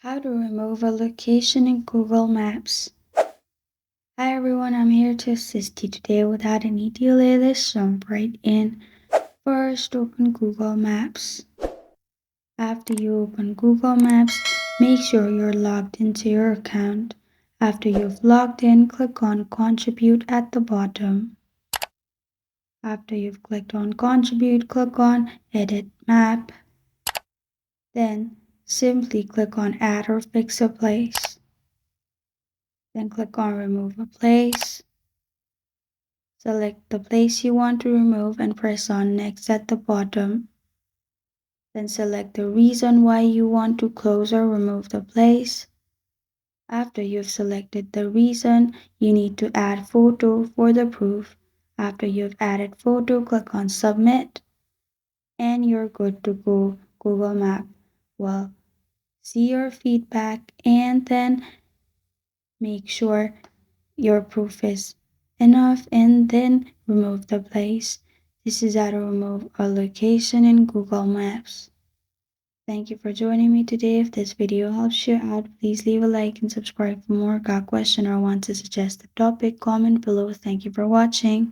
How to remove a location in Google Maps. Hi everyone, I'm here to assist you today. Without any delay, let's jump right in. First, open Google Maps. After you open Google Maps, make sure you're logged into your account. After you've logged in, click on Contribute at the bottom. After you've clicked on Contribute, click on Edit Map. Then, simply click on Add or Fix a Place. Then click on Remove a Place. Select the place you want to remove and press on Next at the bottom. Then select the reason why you want to close or remove the place. After you've selected the reason, you need to add photo for the proof. After you've added photo, click on Submit and you're good to go. Google Map will see your feedback and then make sure your proof is enough and then remove the place. This is how to remove a location in Google Maps. Thank you for joining me today. If this video helps you out, please leave a like and subscribe for more. Got a question or want to suggest a topic? Comment below. Thank you for watching.